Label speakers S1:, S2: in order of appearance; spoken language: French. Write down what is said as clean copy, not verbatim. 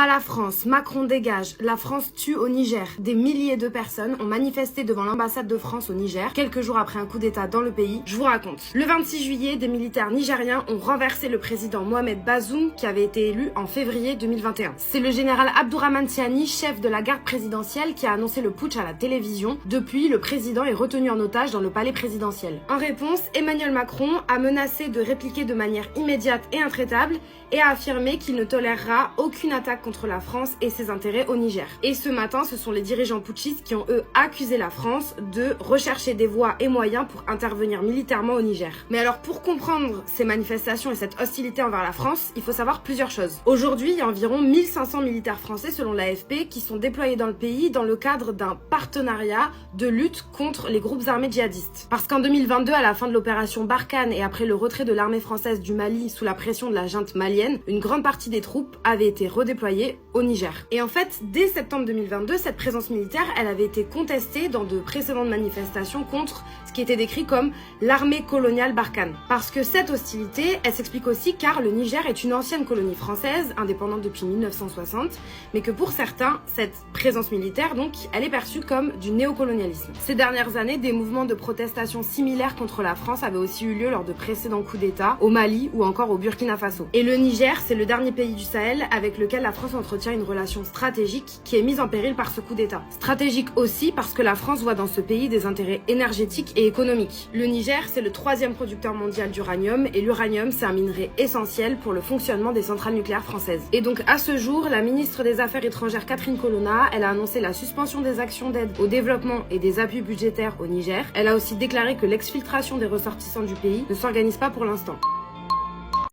S1: Pas la France, Macron dégage, la France tue au Niger. Des milliers de personnes ont manifesté devant l'ambassade de France au Niger, quelques jours après un coup d'état dans le pays. Je vous raconte. Le 26 juillet, des militaires nigériens ont renversé le président Mohamed Bazoum, qui avait été élu en février 2021. C'est le général Abdourahmane Tiani, chef de la garde présidentielle, qui a annoncé le putsch à la télévision. Depuis, le président est retenu en otage dans le palais présidentiel. En réponse, Emmanuel Macron a menacé de répliquer de manière immédiate et intraitable et a affirmé qu'il ne tolérera aucune attaque contre la France et ses intérêts au Niger. Et ce matin, ce sont les dirigeants putschistes qui ont, eux, accusé la France de rechercher des voies et moyens pour intervenir militairement au Niger. Mais alors, pour comprendre ces manifestations et cette hostilité envers la France, il faut savoir plusieurs choses. Aujourd'hui, il y a environ 1500 militaires français, selon l'AFP, qui sont déployés dans le pays dans le cadre d'un partenariat de lutte contre les groupes armés djihadistes. Parce qu'en 2022, à la fin de l'opération Barkhane et après le retrait de l'armée française du Mali sous la pression de la junte malienne, une grande partie des troupes avait été redéployée au Niger. Et en fait, dès septembre 2022, cette présence militaire, elle avait été contestée dans de précédentes manifestations contre ce qui était décrit comme l'armée coloniale Barkhane. Parce que cette hostilité, elle s'explique aussi car le Niger est une ancienne colonie française, indépendante depuis 1960, mais que pour certains, cette présence militaire, donc, elle est perçue comme du néocolonialisme. Ces dernières années, des mouvements de protestation similaires contre la France avaient aussi eu lieu lors de précédents coups d'État au Mali ou encore au Burkina Faso. Et le Niger, c'est le dernier pays du Sahel avec lequel la France entretient une relation stratégique qui est mise en péril par ce coup d'État. Stratégique aussi parce que la France voit dans ce pays des intérêts énergétiques et économiques. Le Niger, c'est le 3e producteur mondial d'uranium et l'uranium, c'est un minerai essentiel pour le fonctionnement des centrales nucléaires françaises. Et donc à ce jour, la ministre des Affaires étrangères Catherine Colonna, elle a annoncé la suspension des actions d'aide au développement et des appuis budgétaires au Niger. Elle a aussi déclaré que l'exfiltration des ressortissants du pays ne s'organise pas pour l'instant.